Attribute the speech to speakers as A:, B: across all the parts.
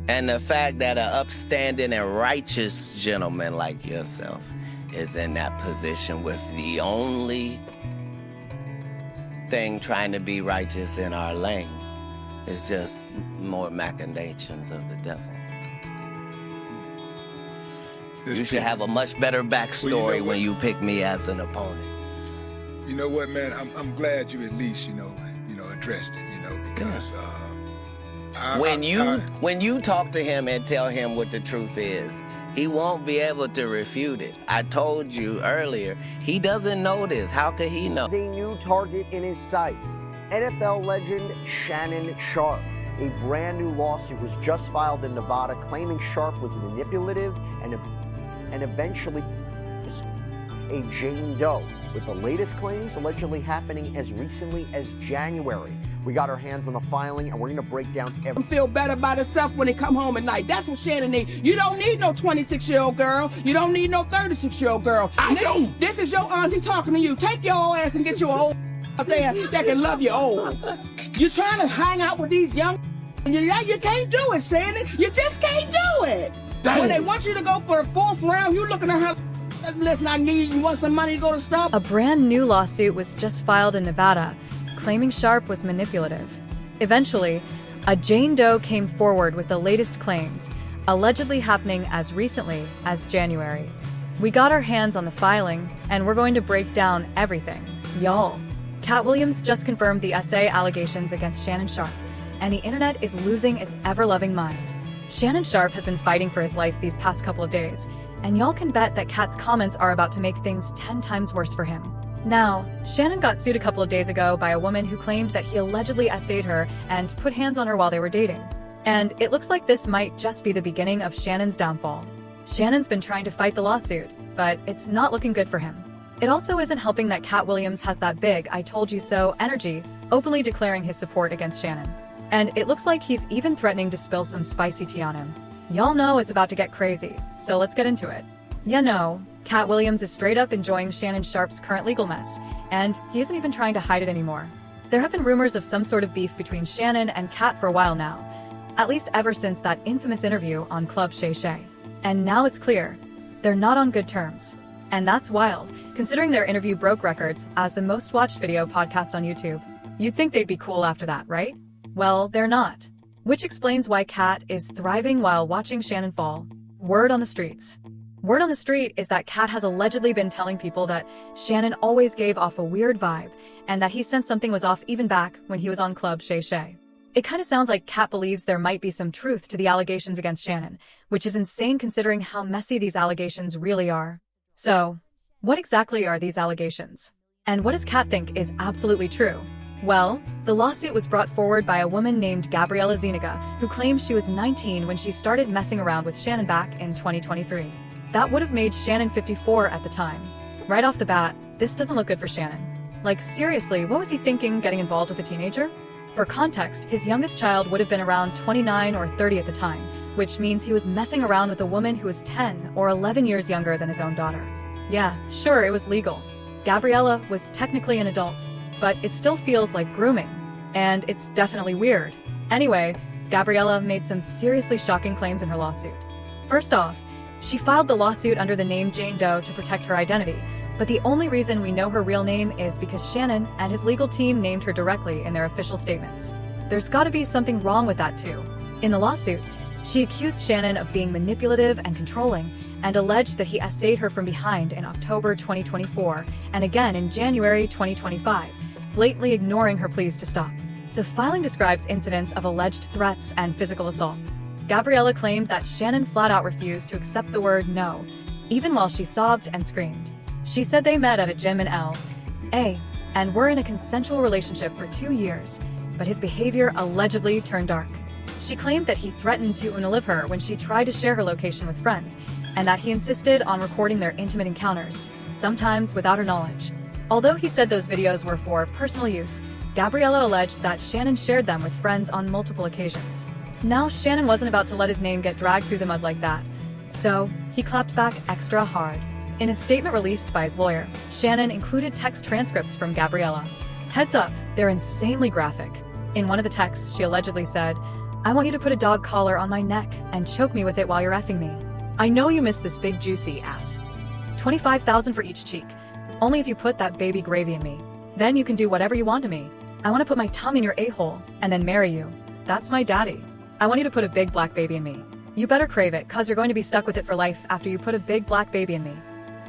A: And the fact that an upstanding and righteous gentleman like yourself is in that position with the only thing trying to be righteous in our lane is just more machinations of the devil. You should have a much better backstory when you pick me as an opponent.
B: You know what, man? I'm glad you at least, addressed it, because
A: when you talk to him and tell him what the truth is, he won't be able to refute it. I told you earlier, he doesn't know this. How could he know?
C: A new target in his sights, NFL legend Shannon Sharpe. A brand new lawsuit was just filed in Nevada claiming Sharpe was manipulative and eventually a Jane Doe, with the latest claims allegedly happening as recently as January. We got our hands on the filing, and we're going to break down everything.
D: Feel better about herself when they come home at night. That's what Shannon needs. You don't need no 26-year-old girl. You don't need no 36-year-old girl. I do. This is your auntie talking to you. Take your old ass and get you an old up there that can love you old. You're trying to hang out with these young, you can't do it, Shannon. You just can't do it. Dang. When they want you to go for the 4th round, you looking at her. Listen, you want some money to go to Starbucks?
E: A brand new lawsuit was just filed in Nevada, claiming Sharpe was manipulative. Eventually, a Jane Doe came forward with the latest claims, allegedly happening as recently as January. We got our hands on the filing, and we're going to break down everything, y'all. Katt Williams just confirmed the essay allegations against Shannon Sharpe, and the internet is losing its ever-loving mind. Shannon Sharpe has been fighting for his life these past couple of days, and y'all can bet that Katt's comments are about to make things 10 times worse for him. Now, Shannon got sued a couple of days ago by a woman who claimed that he allegedly essayed her and put hands on her while they were dating. And it looks like this might just be the beginning of Shannon's downfall. Shannon's been trying to fight the lawsuit, but it's not looking good for him. It also isn't helping that Katt Williams has that big "I told you so" energy, openly declaring his support against Shannon. And it looks like he's even threatening to spill some spicy tea on him. Y'all know it's about to get crazy, so let's get into it. Katt Williams is straight up enjoying Shannon Sharpe's current legal mess, and he isn't even trying to hide it anymore. There have been rumors of some sort of beef between Shannon and Katt for a while now, at least ever since that infamous interview on Club Shay Shay. And now it's clear, they're not on good terms. And that's wild, considering their interview broke records as the most watched video podcast on YouTube. You'd think they'd be cool after that, right? Well, they're not. Which explains why Katt is thriving while watching Shannon fall. Word on the streets. Word on the street is that Katt has allegedly been telling people that Shannon always gave off a weird vibe, and that he sensed something was off even back when he was on Club Shay Shay. It kinda sounds like Katt believes there might be some truth to the allegations against Shannon, which is insane considering how messy these allegations really are. So, what exactly are these allegations? And what does Katt think is absolutely true? Well, the lawsuit was brought forward by a woman named Gabriella Zuniga, who claims she was 19 when she started messing around with Shannon back in 2023. That would have made Shannon 54 at the time. Right off the bat, this doesn't look good for Shannon. Like, seriously, what was he thinking getting involved with a teenager? For context, his youngest child would have been around 29 or 30 at the time, which means he was messing around with a woman who was 10 or 11 years younger than his own daughter. Yeah, sure, it was legal. Gabriella was technically an adult, but it still feels like grooming. And it's definitely weird. Anyway, Gabriella made some seriously shocking claims in her lawsuit. First off, she filed the lawsuit under the name Jane Doe to protect her identity, but the only reason we know her real name is because Shannon and his legal team named her directly in their official statements. There's gotta be something wrong with that too. In the lawsuit, she accused Shannon of being manipulative and controlling, and alleged that he essayed her from behind in October 2024 and again in January 2025, blatantly ignoring her pleas to stop. The filing describes incidents of alleged threats and physical assault. Gabriella claimed that Shannon flat out refused to accept the word no, even while she sobbed and screamed. She said they met at a gym in L.A. and were in a consensual relationship for 2 years, but his behavior allegedly turned dark. She claimed that he threatened to unalive her when she tried to share her location with friends, and that he insisted on recording their intimate encounters, sometimes without her knowledge. Although he said those videos were for personal use, Gabriella alleged that Shannon shared them with friends on multiple occasions. Now, Shannon wasn't about to let his name get dragged through the mud like that, so he clapped back extra hard. In a statement released by his lawyer, Shannon included text transcripts from Gabriella. Heads up, they're insanely graphic. In one of the texts, she allegedly said, I want you to put a dog collar on my neck and choke me with it while you're effing me. I know you miss this big juicy ass. $25,000 for each cheek. Only if you put that baby gravy in me. Then you can do whatever you want to me. I want to put my tongue in your a-hole and then marry you. That's my daddy. I want you to put a big black baby in me. You better crave it, cause you're going to be stuck with it for life after you put a big black baby in me.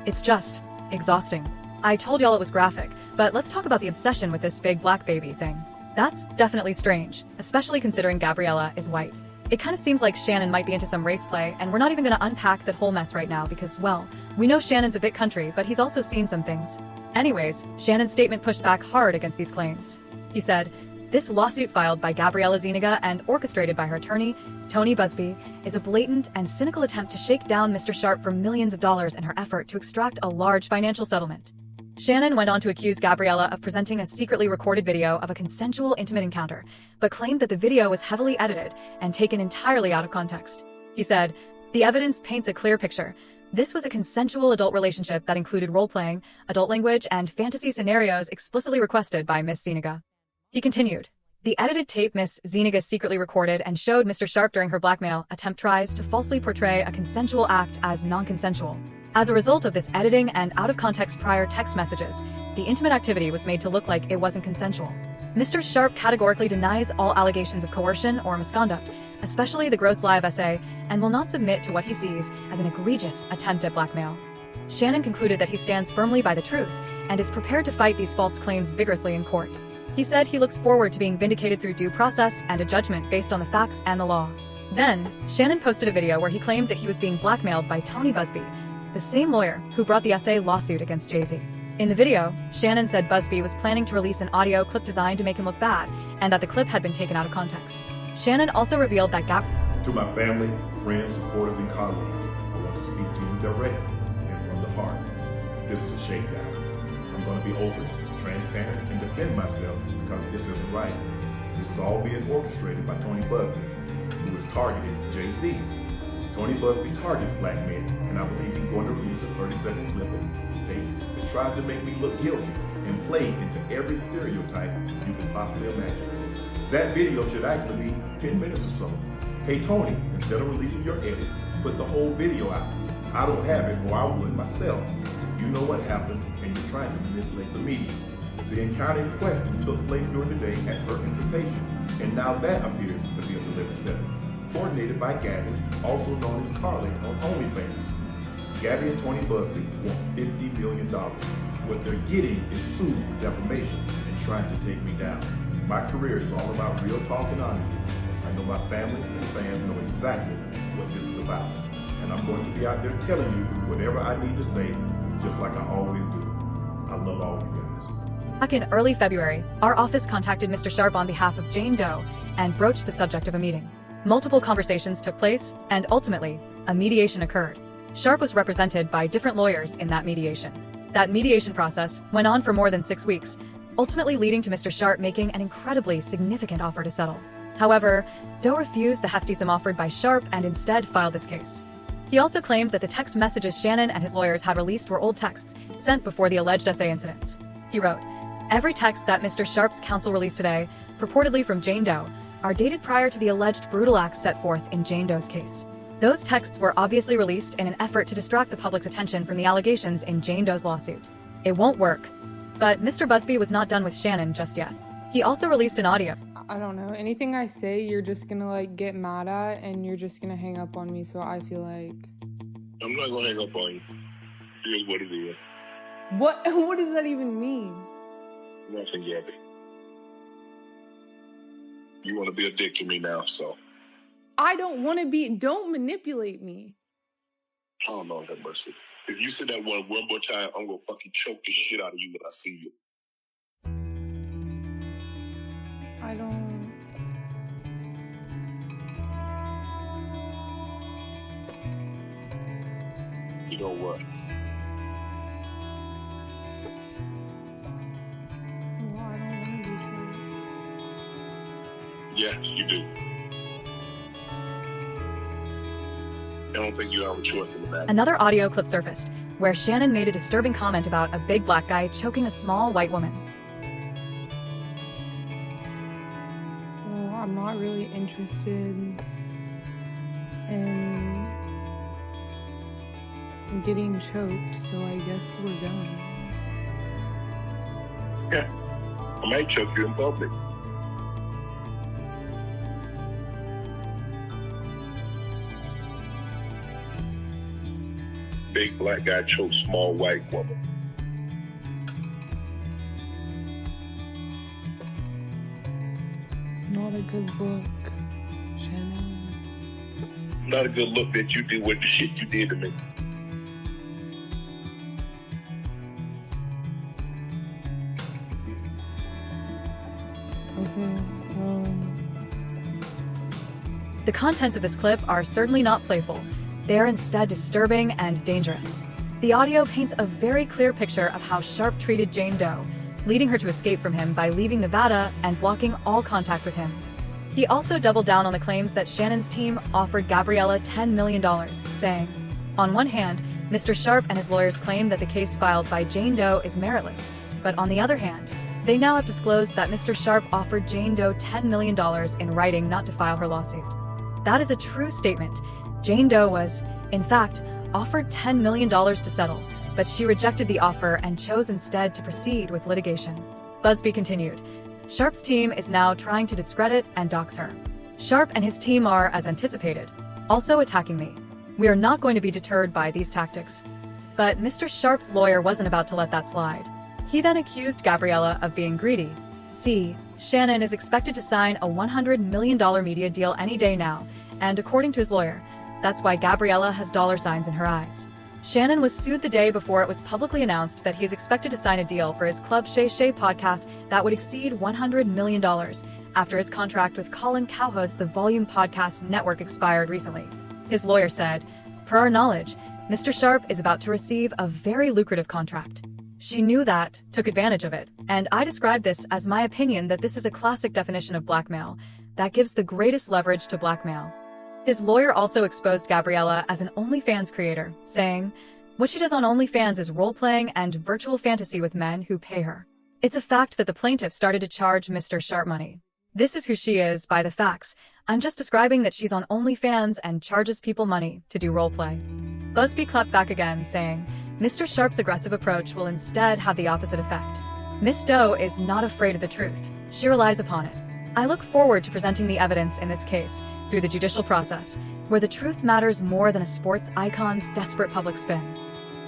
E: It's just exhausting. I told y'all it was graphic, but let's talk about the obsession with this big black baby thing. That's definitely strange, especially considering Gabriella is white. It kind of seems like Shannon might be into some race play, and we're not even gonna unpack that whole mess right now because, well, we know Shannon's a bit country, but he's also seen some things. Anyways, Shannon's statement pushed back hard against these claims. He said, "This lawsuit filed by Gabriella Zuniga and orchestrated by her attorney, Tony Busby, is a blatant and cynical attempt to shake down Mr. Sharpe for millions of dollars in her effort to extract a large financial settlement." Shannon went on to accuse Gabriella of presenting a secretly recorded video of a consensual intimate encounter, but claimed that the video was heavily edited and taken entirely out of context. He said, "The evidence paints a clear picture. This was a consensual adult relationship that included role-playing, adult language, and fantasy scenarios explicitly requested by Miss Zuniga." He continued, "The edited tape Miss Zuniga secretly recorded and showed Mr. Sharpe during her blackmail attempt tries to falsely portray a consensual act as non-consensual. As a result of this editing and out-of-context prior text messages, the intimate activity was made to look like it wasn't consensual." Mr. Sharpe categorically denies all allegations of coercion or misconduct, especially the gross lie of SA, and will not submit to what he sees as an egregious attempt at blackmail. Shannon concluded that he stands firmly by the truth and is prepared to fight these false claims vigorously in court. He said he looks forward to being vindicated through due process and a judgment based on the facts and the law. Then, Shannon posted a video where he claimed that he was being blackmailed by Tony Busby, the same lawyer who brought the SA lawsuit against Jay-Z. In the video, Shannon said Busby was planning to release an audio clip designed to make him look bad, and that the clip had been taken out of context. Shannon also revealed that
F: To my family, friends, supporters, and colleagues, I want to speak to you directly and from the heart. This is a shakedown. I'm going to be open, transparent, and defend myself because this isn't right. This is all being orchestrated by Tony Busby, who has targeted Jay-Z. Tony Busby targets black men, and I believe he's going to release a 30-second clip of tape that tries to make me look guilty and play into every stereotype you can possibly imagine. That video should actually be 10 minutes or so. Hey Tony, instead of releasing your edit, put the whole video out. I don't have it, or I would myself. You know what happened, and you're trying to manipulate the media. The encounter in question took place during the day at her invitation, and now that appears to be a deliberate setup. Coordinated by Gabby, also known as Carly on OnlyFans. Gabby and Tony Busby want $50 million. What they're getting is sued for defamation and trying to take me down. My career is all about real talk and honesty. I know my family and fans know exactly what this is about. And I'm going to be out there telling you whatever I need to say, just like I always do. I love all you guys.
E: Back in early February, our office contacted Mr. Sharpe on behalf of Jane Doe and broached the subject of a meeting. Multiple conversations took place, and ultimately, a mediation occurred. Sharpe was represented by different lawyers in that mediation. That mediation process went on for more than 6 weeks, ultimately leading to Mr. Sharpe making an incredibly significant offer to settle. However, Doe refused the hefty sum offered by Sharpe and instead filed this case. He also claimed that the text messages Shannon and his lawyers had released were old texts sent before the alleged SA incidents. He wrote, "Every text that Mr. Sharpe's counsel released today, purportedly from Jane Doe, are dated prior to the alleged brutal acts set forth in Jane Doe's case. Those texts were obviously released in an effort to distract the public's attention from the allegations in Jane Doe's lawsuit. It won't work." But Mr. Busby was not done with Shannon just yet. He also released an audio.
G: I don't know. Anything I say, you're just gonna like get mad at and you're just gonna hang up on me, so I feel like...
H: I'm not gonna hang up on you. Here's what it is.
G: What does that even mean?
H: Nothing, Gabby. You want to be a dick to me now, so.
G: I don't want to be. Don't manipulate me.
H: Oh, Lord have mercy. If you say that one more time, I'm gonna fucking choke the shit out of you when I see you.
G: I don't...
H: You know what?
G: Well, I don't want to be true.
H: Yes, you do. I don't think you have a choice in the matter.
E: Another audio clip surfaced, where Shannon made a disturbing comment about a big black guy choking a small white woman.
G: Well, I'm not really interested interested in getting choked, so I guess we're going.
H: Yeah. I might choke you in public. Big black guy chokes small white woman.
G: It's not a good look, Shannon.
H: Not a good look that you did with the shit you did to me.
G: Okay,
E: The contents of this clip are certainly not playful. They are instead disturbing and dangerous. The audio paints a very clear picture of how Sharpe treated Jane Doe, leading her to escape from him by leaving Nevada and blocking all contact with him. He also doubled down on the claims that Shannon's team offered Gabriella $10 million, saying, on one hand, Mr. Sharpe and his lawyers claim that the case filed by Jane Doe is meritless, but on the other hand, they now have disclosed that Mr. Sharpe offered Jane Doe $10 million in writing not to file her lawsuit. That is a true statement. Jane Doe was, in fact, offered $10 million to settle, but she rejected the offer and chose instead to proceed with litigation. Busby continued, Sharpe's team is now trying to discredit and dox her. Sharpe and his team are, as anticipated, also attacking me. We are not going to be deterred by these tactics. But Mr. Sharpe's lawyer wasn't about to let that slide. He then accused Gabriella of being greedy. See, Shannon is expected to sign a $100 million media deal any day now, and according to his lawyer, that's why Gabriella has dollar signs in her eyes. Shannon was sued the day before it was publicly announced that he is expected to sign a deal for his Club Shay Shay podcast that would exceed $100 million after his contract with Colin Cowherd's The Volume Podcast Network expired recently. His lawyer said, per our knowledge, Mr. Sharpe is about to receive a very lucrative contract. She knew that, took advantage of it, and I described this as my opinion that this is a classic definition of blackmail that gives the greatest leverage to blackmail. His lawyer also exposed Gabriella as an OnlyFans creator, saying, what she does on OnlyFans is role-playing and virtual fantasy with men who pay her. It's a fact that the plaintiff started to charge Mr. Sharpe money. This is who she is by the facts. I'm just describing that she's on OnlyFans and charges people money to do roleplay. Busby clapped back again, saying, Mr. Sharpe's aggressive approach will instead have the opposite effect. Miss Doe is not afraid of the truth. She relies upon it. I look forward to presenting the evidence in this case through the judicial process, where the truth matters more than a sports icon's desperate public spin.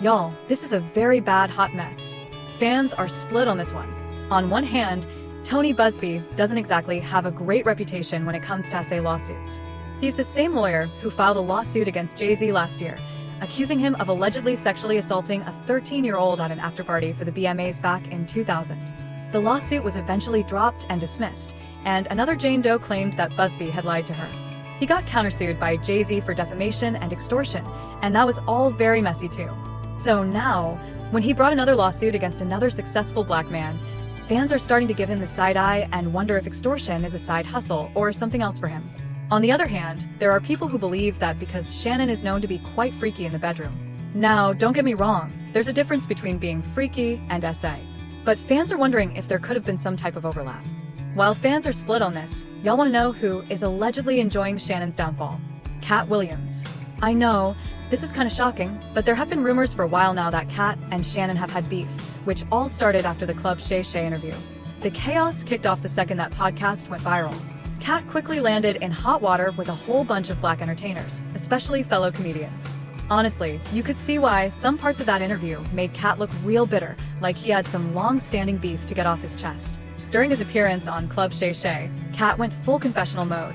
E: Y'all, this is a very bad hot mess. Fans are split on this one. On one hand, Tony Busby doesn't exactly have a great reputation when it comes to essay lawsuits. He's the same lawyer who filed a lawsuit against Jay-Z last year, accusing him of allegedly sexually assaulting a 13-year-old at an afterparty for the BMAs back in 2000. The lawsuit was eventually dropped and dismissed, and another Jane Doe claimed that Busby had lied to her. He got countersued by Jay-Z for defamation and extortion, and that was all very messy too. So now, when he brought another lawsuit against another successful black man, fans are starting to give him the side eye and wonder if extortion is a side hustle or something else for him. On the other hand, there are people who believe that because Shannon is known to be quite freaky in the bedroom. Now, don't get me wrong, there's a difference between being freaky and SA. But fans are wondering if there could have been some type of overlap. While fans are split on this, y'all want to know who is allegedly enjoying Shannon's downfall? Katt Williams. I know, this is kind of shocking, but there have been rumors for a while now that Katt and Shannon have had beef, which all started after the Club Shay Shay interview. The chaos kicked off the second that podcast went viral. Katt quickly landed in hot water with a whole bunch of black entertainers, especially fellow comedians. Honestly, you could see why some parts of that interview made Katt look real bitter, like he had some long-standing beef to get off his chest. During his appearance on Club Shay Shay, Katt went full confessional mode,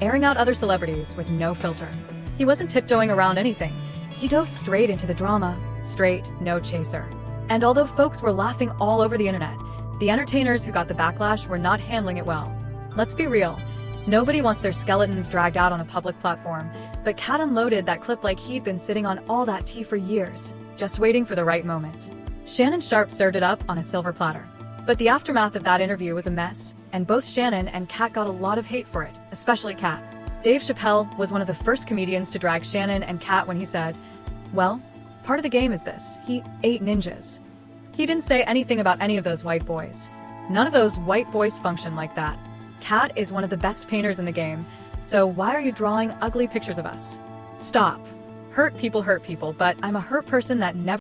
E: airing out other celebrities with no filter. He wasn't tiptoeing around anything. He dove straight into the drama, straight, no chaser. And although folks were laughing all over the internet, the entertainers who got the backlash were not handling it well. Let's be real. Nobody wants their skeletons dragged out on a public platform, but Katt unloaded that clip like he'd been sitting on all that tea for years, just waiting for the right moment. Shannon Sharpe served it up on a silver platter. But the aftermath of that interview was a mess, and both Shannon and Katt got a lot of hate for it, especially Katt. Dave Chappelle was one of the first comedians to drag Shannon and Katt when he said, well, part of the game is this, he ate ninjas. He didn't say anything about any of those white boys. None of those white boys function like that. Katt is one of the best painters in the game, So why are you drawing ugly pictures of us? Stop. Hurt people, but I'm a hurt person that never